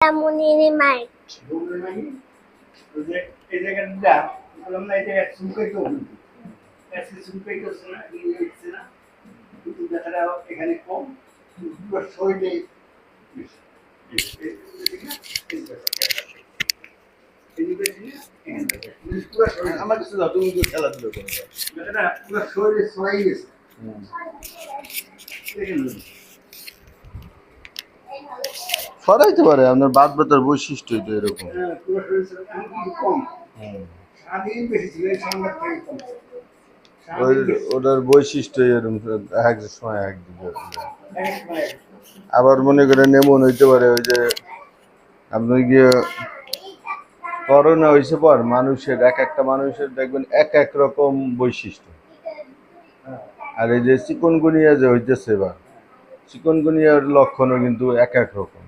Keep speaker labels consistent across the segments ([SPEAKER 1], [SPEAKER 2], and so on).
[SPEAKER 1] Muni Mike.
[SPEAKER 2] এই জায়গাটা বললাম না, এই জায়গায় চুলকাই তো চুলকাই করছে না, হচ্ছে না, কিন্তু ব্যথাটা এখানে কম, পুরো শরীরে
[SPEAKER 3] আমার কাছে দাও, তুমি তো খেলাধুলো করো।
[SPEAKER 2] ব্যথাটা পুরো শরীরে ছড়াই গেছে।
[SPEAKER 3] ছড়াইতে পারে, আপনার বাত ব্যথার বৈশিষ্ট্যই তো এরকম।
[SPEAKER 2] পুরো শরীরে কম, সারাদিন বেশি ছিল, এই সংবাদ থেকে কম।
[SPEAKER 3] ওটার বৈশিষ্ট্য এরকম, এক সময় এক দিকে। আবার মনে করেন এমন হইতে পারে, ওই যে আপনি গিয়ে করোনা হয়েছে পর মানুষের এক একটা মানুষের দেখবেন এক এক রকম বৈশিষ্ট্য। আর এই যে চিকনগুনিয়া যে হইতেছে, বা চিকনগুনিয়ার লক্ষণও কিন্তু এক এক রকম।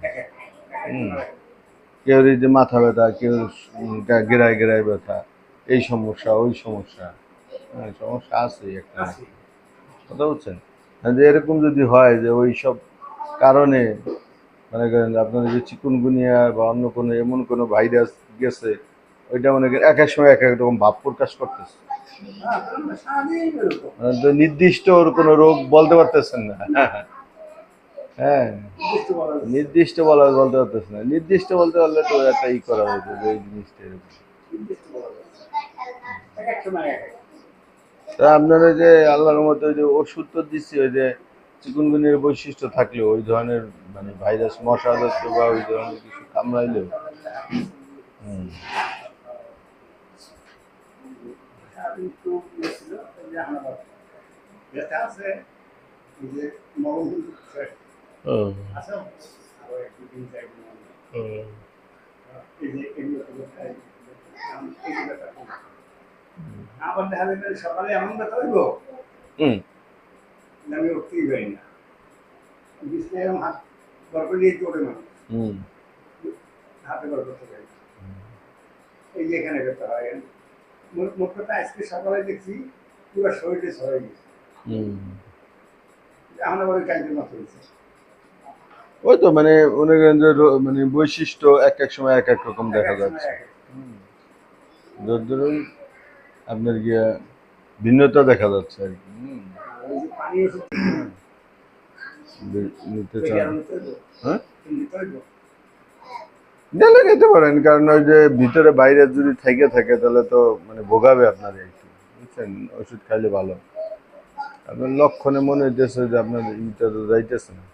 [SPEAKER 3] কেউ এই যে মাথা ব্যথা, কেউ গেরায় গেরায় ব্যথা, এই সমস্যা ওই সমস্যা, সমস্যা আছে একটা, কথা বলছেন। যে এরকম যদি হয় যে ওই সব কারণে মনে করেন আপনার যে চিকুনগুনিয়া বা অন্য কোনো এমন কোনো ভাইরাস গেছে, ওইটা মনে করেন এক এক সময় এক এক রকম ভাব প্রকাশ করতেছে, মানে তো নির্দিষ্ট ওর কোনো রোগ বলতে পারতেছেন না। হ্যাঁ, নির্দিষ্ট বলতে পারতেছে না। নির্দিষ্ট বলতে পারলে তো একটা করা হয়েছে যে এই জিনিসটা এরকম। তা আপনারা যে আল্লাহর মতো যে ওষুধ তো দিচ্ছি, ওই যে চিকুনগুনির বৈশিষ্ট্য থাকলেও ওই ধরনের মানে ভাইরাস মশা জাতীয় বা ওই ধরনের কিছু কামড়াইলেও
[SPEAKER 2] আবার দেখা যাবে সকালে এমন ব্যথা হইব, আমি উঠতেই পারি না, বিছনায় এরকম হাত গল্প নিয়ে চড়ে মানুষ, হাতে গল্প চলে, এই যে এখানে ব্যথা হয়। মোট কথা আজকে সকালে দেখছি পুরো শরীরে ছড়াই গেছে, এখন আবার কালকে মাথা হয়েছে।
[SPEAKER 3] ওই তো মানে মনে করেন যে মানে বৈশিষ্ট্য এক এক সময় এক এক রকম দেখা যাচ্ছে। ধরুন আপনার গিয়া ভিন্নতা দেখা যাচ্ছে আর কি। নিতে চান? হ্যাঁ, নিলে নিতে পারেন, কারণ ওই যে ভিতরে বাইরে যদি থেকে থাকে তাহলে তো মানে ভোগাবে আপনার একটু, বুঝছেন। ওষুধ খাইলে ভালো। আপনার লক্ষণে মনে হইতেছে যে আপনার ইটা তো যাইতেছে না।